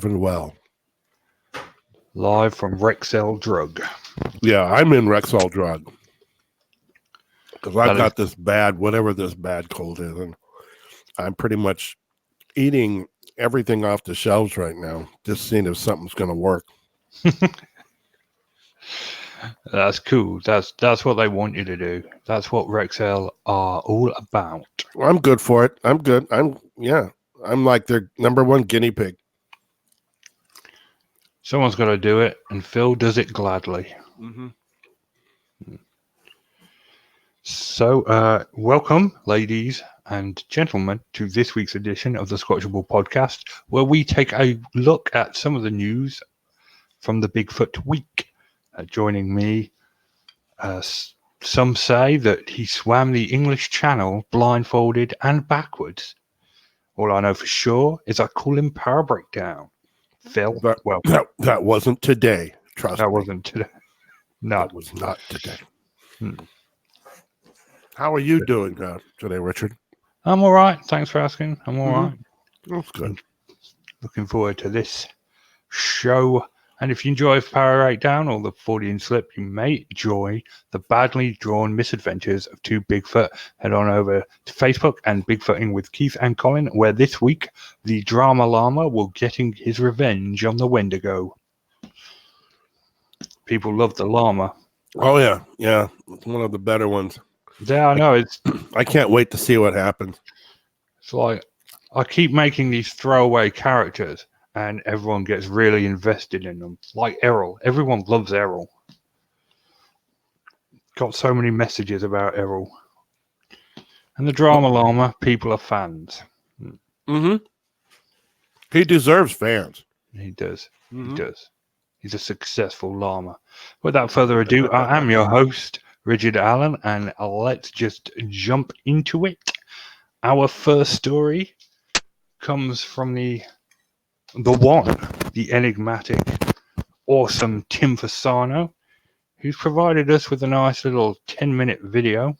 and well. Live from Rexall Drug. Yeah, I'm in Rexall Drug. Because I've That got this bad, whatever this bad cold is, and I'm pretty much eating everything off the shelves right now, just seeing if something's going to work. That's cool. That's what they want you to do. That's what Rexall are all about. Well, I'm good for it. I'm good. I'm like their number one guinea pig. Someone's got to do it, and Phil does it gladly. Mm-hmm. So, welcome, ladies and gentlemen, to this week's edition of the Squatchable podcast, where we take a look at some of the news from the Bigfoot week. Joining me, some say that he swam the English Channel blindfolded and backwards. All I know for sure is I call him Power Breakdown. Phil, That wasn't today. Trust me. That wasn't today. No, it was not today. How are you doing today, Richard? I'm all right. Thanks for asking. I'm all right. That's good. Looking forward to this show. And if you enjoy Power Breakdown or the Freudian slip, you may enjoy the badly drawn misadventures of two Bigfoot. Head on over to Facebook and Bigfooting with Keith and Colin, where this week the drama llama will getting his revenge on the Wendigo. People love the llama. Oh yeah, it's one of the better ones. Yeah, I know. I can't wait to see what happens. It's like I keep making these throwaway characters, and everyone gets really invested in them. Like Errol. Everyone loves Errol. Got so many messages about Errol. And the drama llama, people are fans. Mm-hmm. He deserves fans. He does. Mm-hmm. He does. He's a successful llama. Without further ado, I am your host, Richard Allen, and let's just jump into it. Our first story comes from the enigmatic, awesome Tim Fasano, who's provided us with a nice little 10-minute video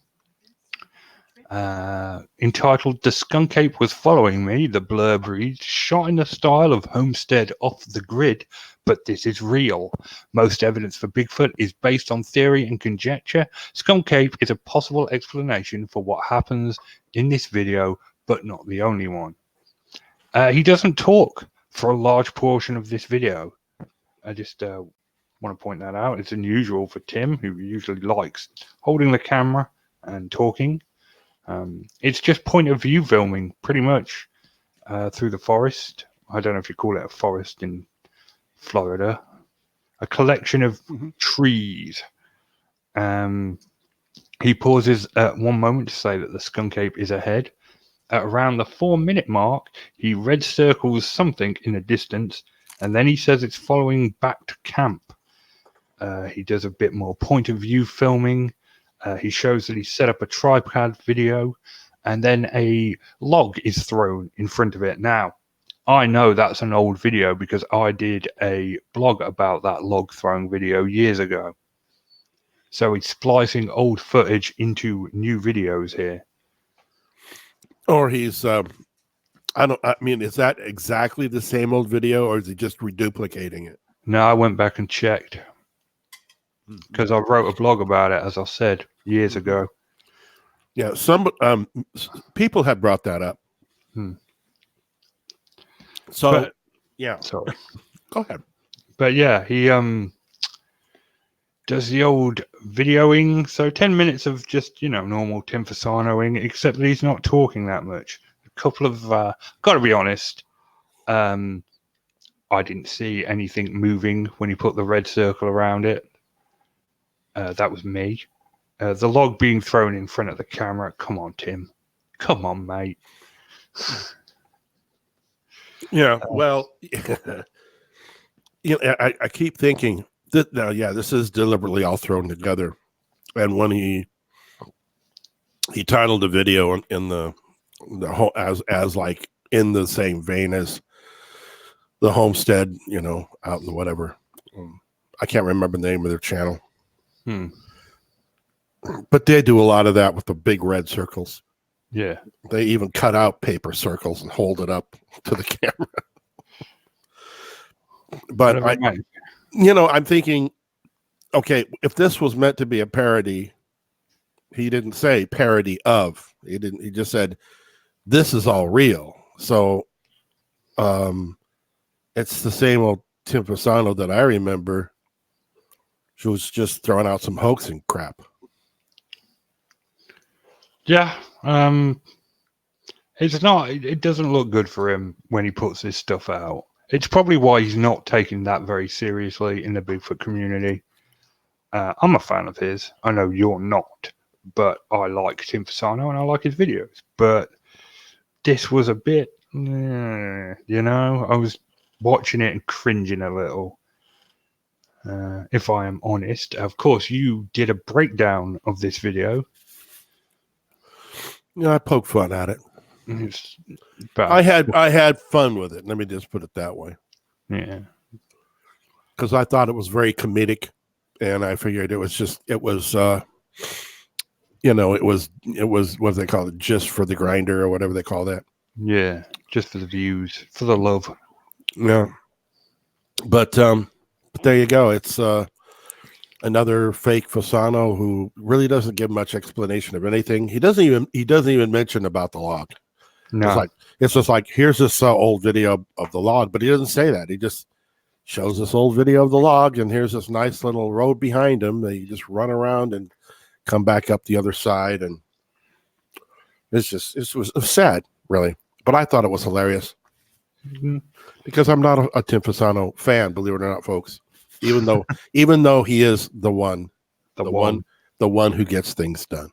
entitled "The Skunk Ape Was Following Me." The blurb reads, "Shot in the style of Homestead Off the Grid, but this is real. Most evidence for Bigfoot is based on theory and conjecture. Skunk Ape is a possible explanation for what happens in this video, but not the only one." He doesn't talk for a large portion of this video. I just want to point that out. It's unusual for Tim, who usually likes holding the camera and talking. It's just point of view filming, pretty much, through the forest. I don't know if you call it a forest in Florida. A collection of trees. He pauses at one moment to say that the skunk ape is ahead. At around the 4-minute mark, he red circles something in the distance, and then he says it's following back to camp. He does a bit more point of view filming. He shows that he set up a tripod video, and then a log is thrown in front of it. Now, I know that's an old video because I did a blog about that log throwing video years ago. So he's splicing old footage into new videos here. Or he's, is that exactly the same old video, or is he just reduplicating it? No, I went back and checked. Because I wrote a blog about it, as I said, years ago. Yeah, some people have brought that up. So, sorry. Go ahead. But yeah, he does the old videoing. So 10 minutes of just, normal Tim Fasanoing, except that he's not talking that much. A couple of, got to be honest, I didn't see anything moving when he put the red circle around it. That was me. The log being thrown in front of the camera. Come on, Tim. Come on, mate. Yeah, well, I keep thinking that now, this is deliberately all thrown together. And when he titled the video in the whole as like in the same vein as the Homestead, out in the whatever. I can't remember the name of their channel. But they do a lot of that with the big red circles. Yeah. They even cut out paper circles and hold it up to the camera. But I'm thinking, okay, if this was meant to be a parody, he didn't say parody of. He didn't. He just said this is all real. So, it's the same old Tim Fasano that I remember. She was just throwing out some hoaxing crap. Yeah, it's not. It doesn't look good for him when he puts this stuff out. It's probably why he's not taking that very seriously in the Bigfoot community. I'm a fan of his. I know you're not, but I like Tim Fasano and I like his videos. But this was a bit, I was watching it and cringing a little. If I am honest, of course, you did a breakdown of this video. Yeah, I poke fun at it. I had fun with it. Let me just put it that way. Yeah, because I thought it was very comedic, and I figured it was what they call it, just for the grinder or whatever they call that. Yeah, just for the views, for the love. Yeah, but there you go. It's another fake Fasano who really doesn't give much explanation of anything. He doesn't even mention about the log. No. It's just like here's this old video of the log, but he doesn't say that. He just shows this old video of the log, and here's this nice little road behind him that you just run around and come back up the other side, and it was sad, really. But I thought it was hilarious because I'm not a Tim Fasano fan, believe it or not, folks. Even though he is the one who gets things done.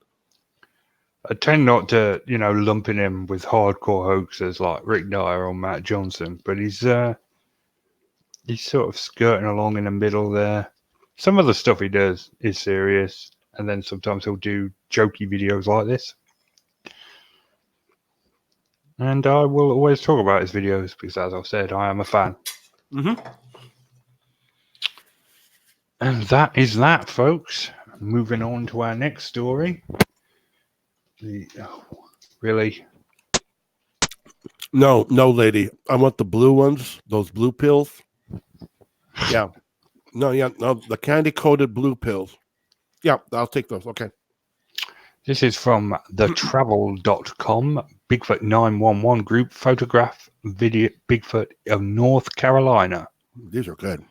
I tend not to, lumping him with hardcore hoaxers like Rick Dyer or Matt Johnson, but he's sort of skirting along in the middle there. Some of the stuff he does is serious, and then sometimes he'll do jokey videos like this. And I will always talk about his videos because, as I've said, I am a fan. Mm-hmm. And that is that, folks. Moving on to our next story. Really? No, lady. I want the blue ones, those blue pills. Yeah. No, the candy-coated blue pills. Yeah, I'll take those. Okay. This is from thetravel.com. Bigfoot 911 group photograph video Bigfoot of North Carolina. These are good.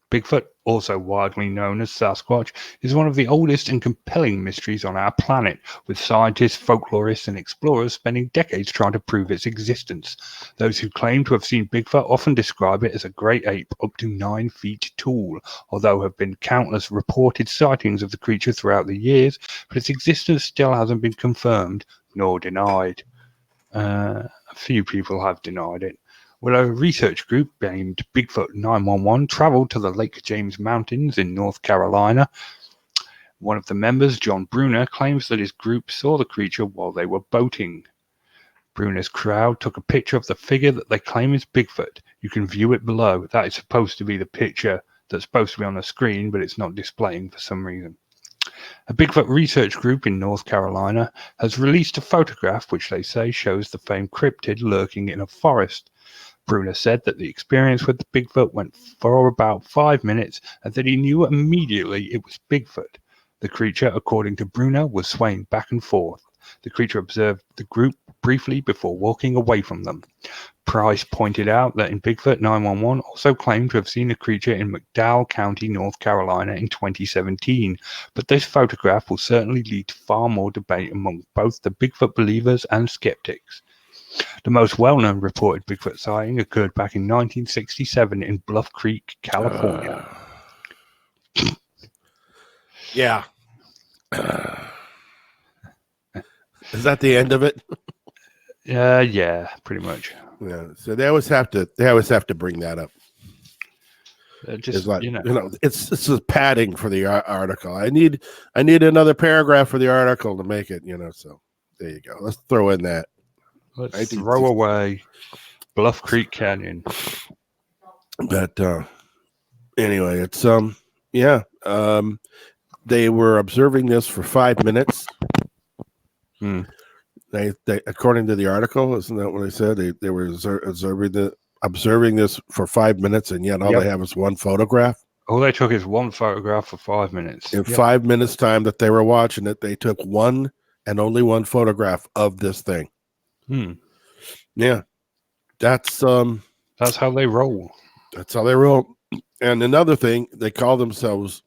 Bigfoot, also widely known as Sasquatch, is one of the oldest and compelling mysteries on our planet, with scientists, folklorists, and explorers spending decades trying to prove its existence. Those who claim to have seen Bigfoot often describe it as a great ape up to 9 feet tall, although there have been countless reported sightings of the creature throughout the years, but its existence still hasn't been confirmed nor denied. A few people have denied it. Well, a research group named Bigfoot 911 traveled to the Lake James Mountains in North Carolina. One of the members, John Bruner, claims that his group saw the creature while they were boating. Bruner's crowd took a picture of the figure that they claim is Bigfoot. You can view it below. That is supposed to be the picture that's supposed to be on the screen, but it's not displaying for some reason. A Bigfoot research group in North Carolina has released a photograph which they say shows the famed cryptid lurking in a forest. Bruner said that the experience with the Bigfoot went for about 5 minutes and that he knew immediately it was Bigfoot. The creature, according to Bruner, was swaying back and forth. The creature observed the group briefly before walking away from them. Price pointed out that in Bigfoot 911 also claimed to have seen a creature in McDowell County, North Carolina in 2017, but this photograph will certainly lead to far more debate among both the Bigfoot believers and skeptics. The most well-known reported Bigfoot sighting occurred back in 1967 in Bluff Creek, California. Yeah. Is that the end of it? Yeah, pretty much. Yeah. So they always have to bring that up. Just like, it's a padding for the article. I need another paragraph for the article to make it. So there you go. Let's throw in that. Let's throw away Bluff Creek Canyon. But anyway, it's they were observing this for 5 minutes. They according to the article, isn't that what they said? They were observing observing this for 5 minutes, and yet all they have is one photograph. All they took is one photograph for 5 minutes. In 5 minutes time that they were watching it, they took one and only one photograph of this thing. Yeah, that's how they roll. That's how they roll. And another thing, they call themselves,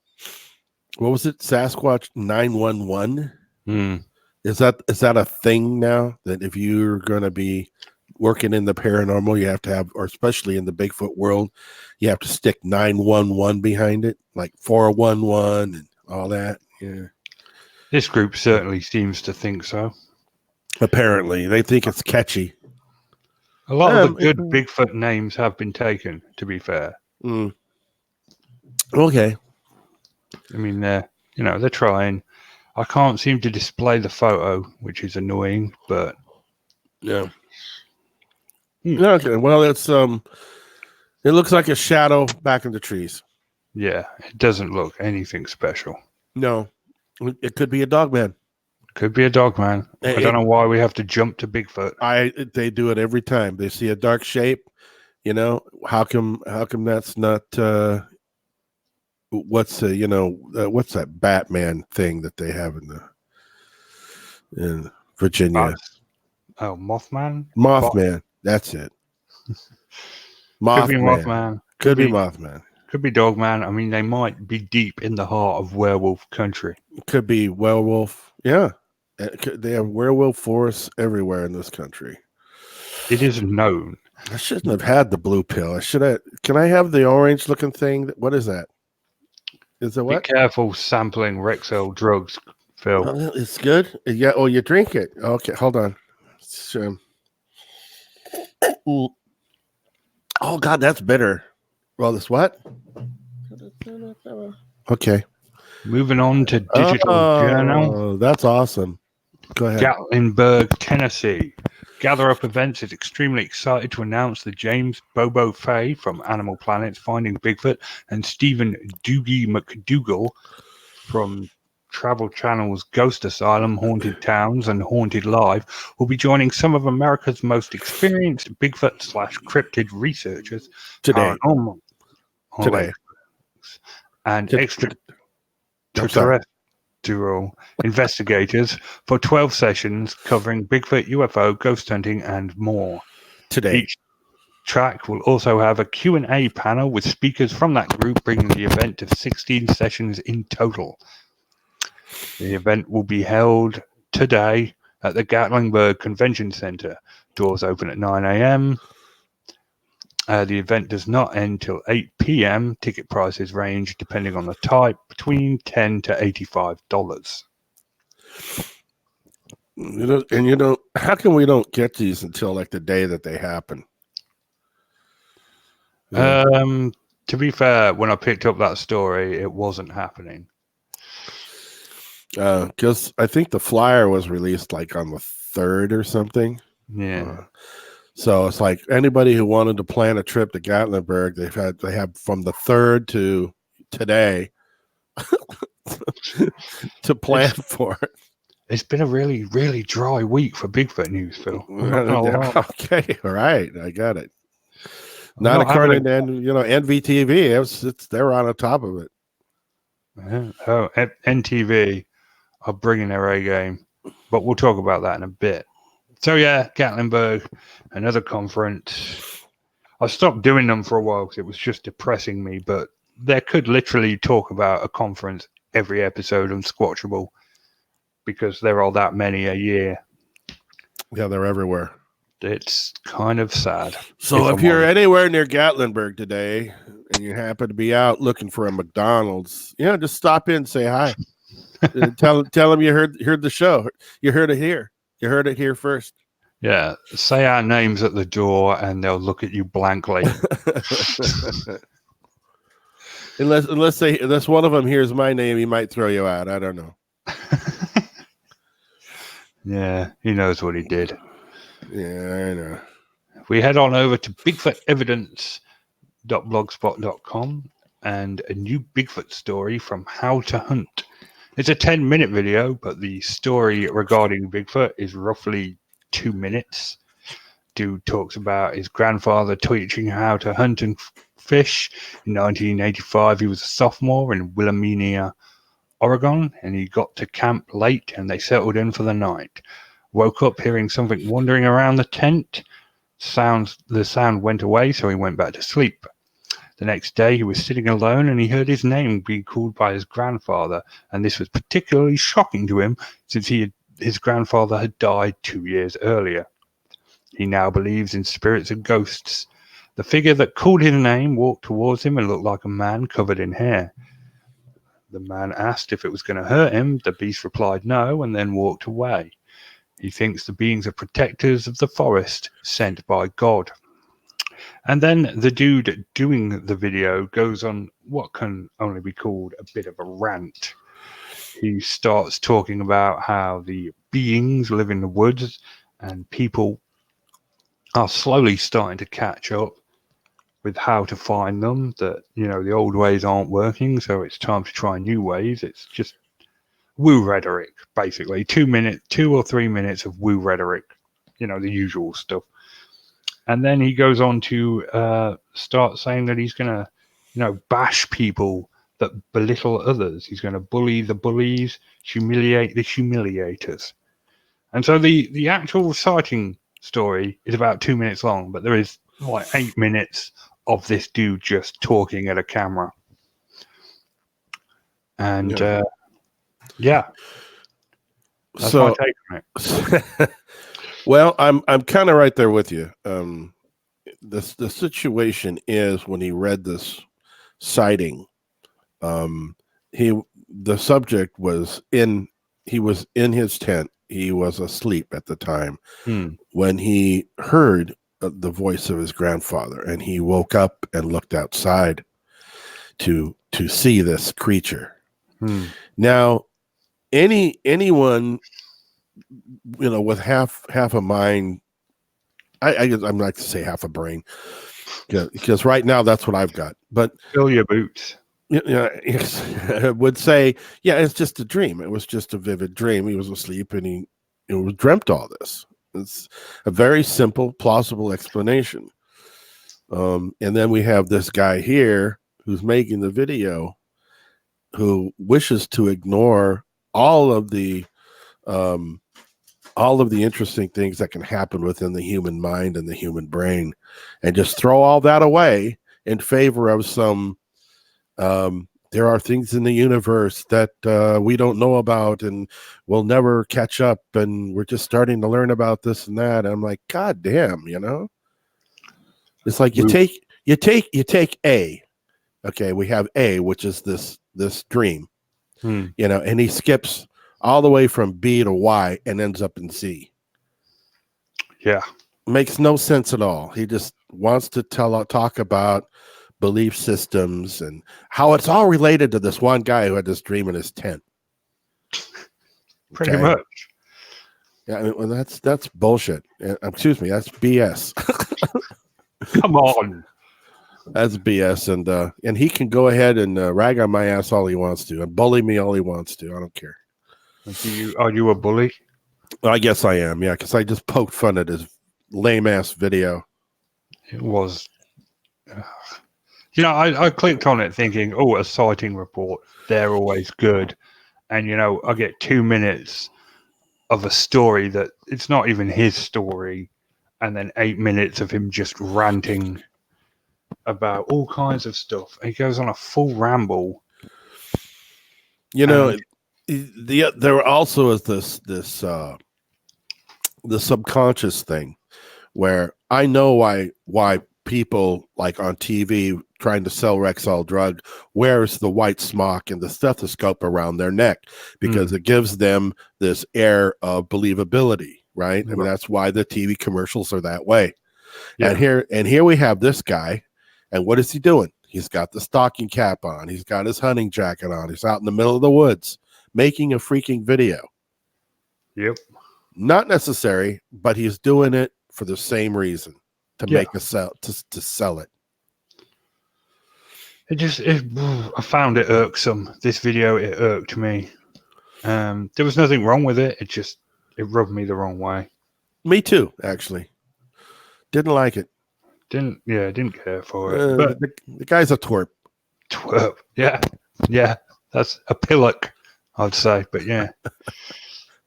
what was it? Sasquatch 911. Is that a thing now, that if you're going to be working in the paranormal, you have to have, or especially in the Bigfoot world, you have to stick 911 behind it, like 411 and all that. Yeah. This group certainly seems to think so. Apparently, they think it's catchy. A lot of the good Bigfoot names have been taken, to be fair. Okay. I mean, they're trying. I can't seem to display the photo, which is annoying, but yeah. Okay. Well, it's it looks like a shadow back in the trees. Yeah, it doesn't look anything special. No, it could be a dog man. Could be a dog man. I don't know why we have to jump to Bigfoot. They do it every time. They see a dark shape. How come that's not what's that Batman thing that they have in Virginia? Mothman. That's it. Could be Mothman. Could be Mothman. Could be Dogman. I mean, they might be deep in the heart of werewolf country. Could be werewolf. Yeah. They have werewolf forests everywhere in this country. It is known. I shouldn't have had the blue pill. Can I have the orange looking thing? What is that? Is it what? Be careful sampling Rexall drugs, Phil. It's good. Yeah. Oh, you drink it. Okay. Hold on. Oh God, that's bitter. Well, this what? Okay. Moving on to Digital Journal. Oh, that's awesome. Go ahead. Gatlinburg, Tennessee. Gather Up Events is extremely excited to announce that James Bobo Fay from Animal Planet's Finding Bigfoot and Stephen Doogie McDougall from Travel Channel's Ghost Asylum, Haunted Towns, and Haunted Live will be joining some of America's most experienced Bigfoot/cryptid researchers today. And extraterrestrial investigators for 12 sessions covering Bigfoot, UFO, ghost hunting, and more. Today. Each track will also have a Q&A panel with speakers from that group, bringing the event to 16 sessions in total. The event will be held today at the Gatlinburg Convention Center. Doors open at 9 a.m. The event does not end till 8 p.m. Ticket prices range, depending on the type, between $10 to $85. How come we don't get these until like the day that they happen? Yeah. To be fair, when I picked up that story, it wasn't happening. Because I think the flyer was released like on the 3rd or something. Yeah. So it's like anybody who wanted to plan a trip to Gatlinburg, they have from the 3rd to today to plan for it. It's been a really, really dry week for Bigfoot news, Phil. Okay, all right, I got it. Not according to NVTV. They're on the top of it. Oh, NTV are bringing their A game, but we'll talk about that in a bit. So yeah, Gatlinburg, another conference. I stopped doing them for a while because it was just depressing me, but they could literally talk about a conference every episode on Squatchable because there are that many a year. Yeah, they're everywhere. It's kind of sad. So if you're anywhere near Gatlinburg today and you happen to be out looking for a McDonald's, just stop in and say hi. tell them you heard the show. You heard it here. You heard it here first. Yeah, say our names at the door and they'll look at you blankly. unless one of them hears my name, he might throw you out. I don't know. Yeah, he knows what he did. Yeah, I know. We head on over to bigfootevidence.blogspot.com and a new Bigfoot story from How to Hunt. It's a 10-minute video, but the story regarding Bigfoot is roughly 2 minutes. dude talks about his grandfather teaching how to hunt and fish. In 1985, he was a sophomore in Wilhelmina, Oregon, and he got to camp late and they settled in for the night. Woke up hearing something wandering around the tent. The sound went away, so he went back to sleep. The next day, he was sitting alone and he heard his name being called by his grandfather, and this was particularly shocking to him since his grandfather had died 2 years earlier. He now believes in spirits and ghosts. The figure that called his name walked towards him and looked like a man covered in hair. The man asked if it was going to hurt him. The beast replied no and then walked away. He thinks the beings are protectors of the forest sent by God. And then the dude doing the video goes on what can only be called a bit of a rant. He starts talking about how the beings live in the woods and people are slowly starting to catch up with how to find them, that, the old ways aren't working, so it's time to try new ways. It's just woo rhetoric, basically. 2 or 3 minutes of woo rhetoric, the usual stuff. And then he goes on to start saying that he's going to, bash people that belittle others. He's going to bully the bullies, humiliate the humiliators. And so the actual sighting story is about 2 minutes long, but there is like 8 minutes of this dude just talking at a camera. And that's my take on it. Well, I'm kind of right there with you. The situation is, when he read this sighting, the subject was he was in his tent. He was asleep at the time when he heard the voice of his grandfather, and he woke up and looked outside to see this creature. Now, anyone with half a mind, I'm not to say half a brain, because right now that's what I've got. But fill your boots. Would say, yeah, it's just a dream. It was just a vivid dream. He was asleep and he dreamt all this. It's a very simple, plausible explanation. And then we have this guy here who's making the video, who wishes to ignore all of the interesting things that can happen within the human mind and the human brain, and just throw all that away in favor of some there are things in the universe that we don't know about and we'll never catch up, and we're just starting to learn about this and that. And I'm like, God damn, it's like you take A. Okay, we have A, which is this dream, and he skips all the way from B to Y and ends up in C. Yeah. Makes no sense at all. He just wants to talk about belief systems and how it's all related to this one guy who had this dream in his tent. Pretty much. Yeah, I mean, well, that's bullshit. Excuse me, that's BS. Come on. That's BS, and he can go ahead and rag on my ass all he wants to and bully me all he wants to. I don't care. Are you a bully? Well, I guess I am, yeah, because I just poked fun at his lame ass video. It was. I clicked on it thinking, a sighting report. They're always good. And, I get 2 minutes of a story that it's not even his story. And then 8 minutes of him just ranting about all kinds of stuff. He goes on a full ramble. There also is this the subconscious thing, where I know why people like on TV trying to sell Rexall drug wears the white smock and the stethoscope around their neck, because it gives them this air of believability, right? I mean, that's why the TV commercials are that way. Yeah. And here we have this guy, and what is he doing? He's got the stocking cap on. He's got his hunting jacket on. He's out in the middle of the woods making a freaking video. Yep. Not necessary, but he's doing it for the same reason, to make a sell, to sell it. I found it irksome. This video, it irked me. There was nothing wrong with it. It rubbed me the wrong way. Me too, actually. Didn't like it. Didn't care for it. But The guy's a twerp. twerp. Yeah. That's a pillock, I'd say. But yeah.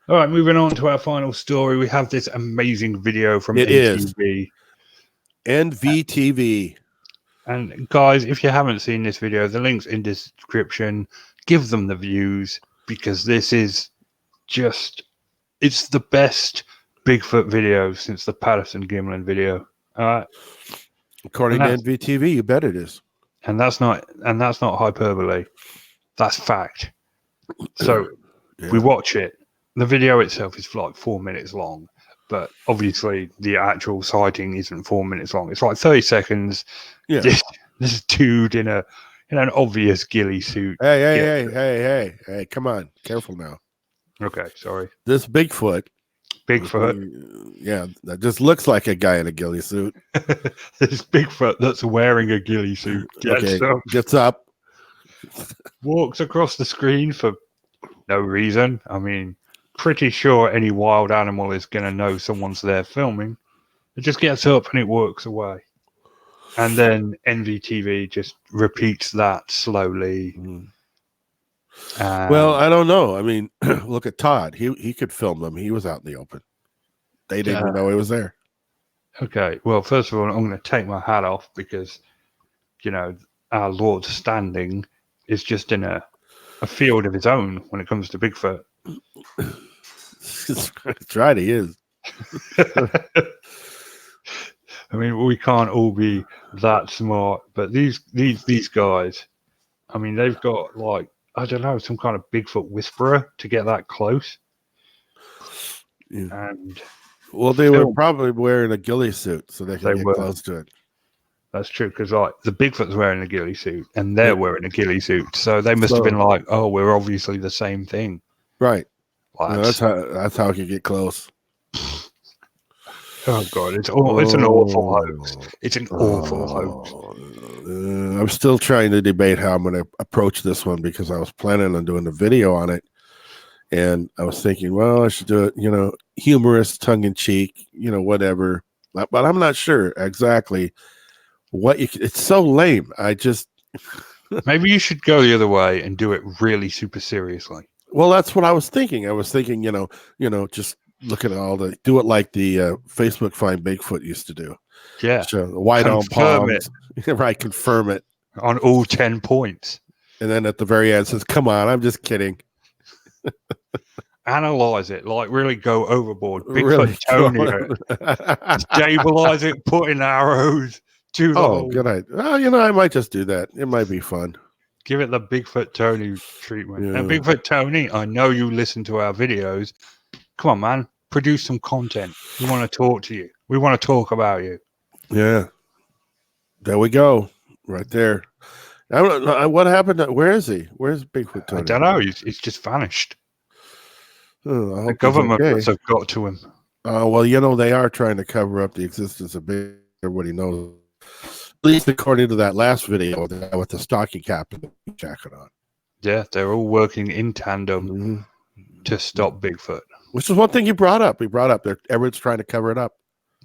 All right, moving on to our final story. We have this amazing video from ATV. NVTV. And guys, if you haven't seen this video, the link's in the description. Give them the views because this is it's the best Bigfoot video since the Patterson Gimlin video. According to NVTV, you bet it is. And that's not hyperbole. That's fact. So we watch it. The video itself is like 4 minutes long, but obviously the actual sighting isn't 4 minutes long. It's like 30 seconds. Yeah. This dude in an obvious ghillie suit. Hey, come on. Careful now. Okay, sorry. This Bigfoot. Yeah, that just looks like a guy in a ghillie suit. This Bigfoot that's wearing a ghillie suit gets up, walks across the screen for no reason. I mean, pretty sure any wild animal is going to know someone's there filming. It just gets up and it walks away. And then NVTV just repeats that slowly. Well, I don't know. I mean, look at Todd. He could film them. He was out in the open. They didn't even know he was there. Okay. Well, first of all, I'm going to take my hat off because, our Lord Standing is just in a field of his own when it comes to Bigfoot. That's right, he is. I mean, we can't all be that smart, but these guys, I mean, they've got like, I don't know, some kind of Bigfoot whisperer to get that close. Yeah. And they were probably wearing a ghillie suit so they could get close to it. That's true, because like the Bigfoot's wearing a ghillie suit and they're wearing a ghillie suit, so they must have been like, "Oh, we're obviously the same thing." Right. That's how he could get close. Oh God, it's an awful hoax. It's an awful hoax. I'm still trying to debate how I'm going to approach this one because I was planning on doing a video on it, and I was thinking, well, I should do it, humorous, tongue in cheek, whatever. But I'm not sure exactly what it's so lame. I just maybe you should go the other way and do it really super seriously. Well, that's what I was thinking. I was thinking, just look at do it like the Facebook Find Bigfoot used to do. Yeah. So white on palms. Right. Confirm it. On all 10 points. And then at the very end says, come on, I'm just kidding. Analyze it. Like really go overboard. Bigfoot Tony. Stabilize it. Put in arrows. Do the whole... good idea. Well, I might just do that. It might be fun. Give it the Bigfoot Tony treatment. Yeah. And Bigfoot Tony, I know you listen to our videos. Come on, man. Produce some content. We want to talk to you. We want to talk about you. Yeah. There we go. Right there. I don't know. What happened? Where is he? Where's Bigfoot Tony? I don't know. He's just vanished. Oh, the government must have got to him. Well, they are trying to cover up the existence of Bigfoot. Everybody knows. At least according to that last video with the stocking cap and the jacket on. Yeah, they're all working in tandem to stop Bigfoot. Which is one thing he brought up. Everyone's trying to cover it up.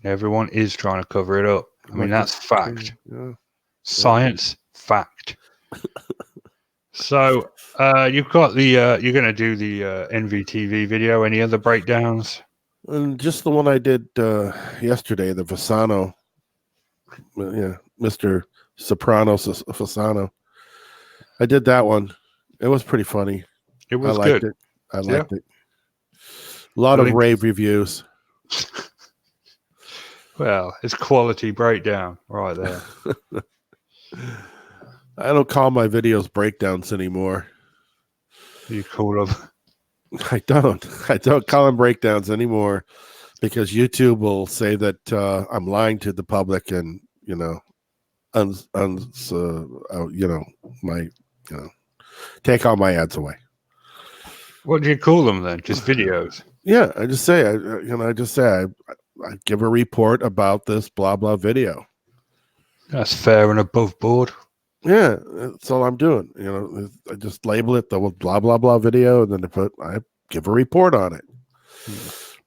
Everyone is trying to cover it up. I mean, that's fact. Yeah. Science, fact. So, you've got the, you're going to do the NVTV video. Any other breakdowns? And just the one I did yesterday, the Fasano. Yeah, Mr. Sopranos Fasano. I did that one. It was pretty funny. It was good. I liked it. A lot of rave reviews. Well, it's quality breakdown right there. I don't call my videos breakdowns anymore. You call them? I don't call them breakdowns anymore because YouTube will say that I'm lying to the public and, take all my ads away. What do you call them then? Just videos? Yeah, I just say, I give a report about this blah blah video. That's fair and above board. Yeah, that's all I'm doing. I just label it the blah blah blah video, and then I give a report on it.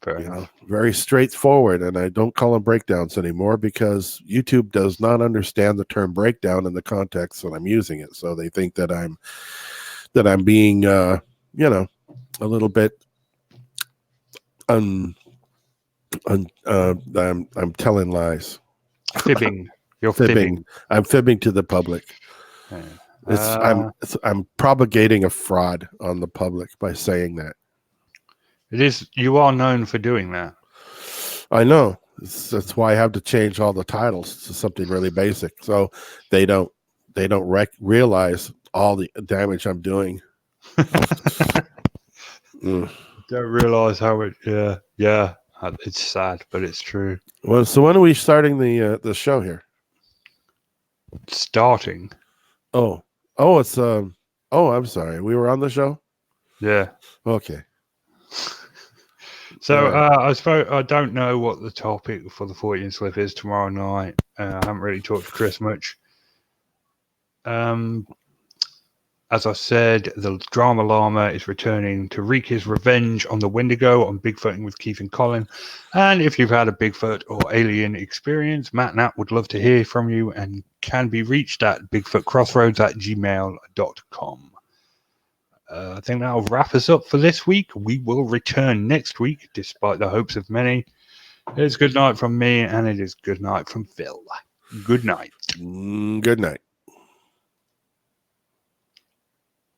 Fair You know, enough. very straightforward, and I don't call them breakdowns anymore because YouTube does not understand the term breakdown in the context that I'm using it. So they think that I'm being, you know, a little bit I'm telling lies, Fibbing. You're fibbing. fibbing. I'm fibbing to the public. Yeah. I'm propagating a fraud on the public by saying that. It is. You are known for doing that. I know. That's why I have to change all the titles to something really basic, so they don't realize all the damage I'm doing. Mm. Don't realize how it. Yeah. It's sad, but it's true. Well, so when are we starting the show here? Starting. It's I'm sorry. We were on the show. Yeah. Okay. So Right. I suppose I don't know what the topic for the 40 slip is tomorrow night. I haven't really talked to Chris much. As I said, the Drama Llama is returning to wreak his revenge on the Wendigo on Bigfooting with Keith and Colin. And if you've had a Bigfoot or alien experience, Matt Knapp would love to hear from you and can be reached at bigfootcrossroads@gmail.com. I think that'll wrap us up for this week. We will return next week, despite the hopes of many. It's good night from me, and it is good night from Phil. Good night. Good night.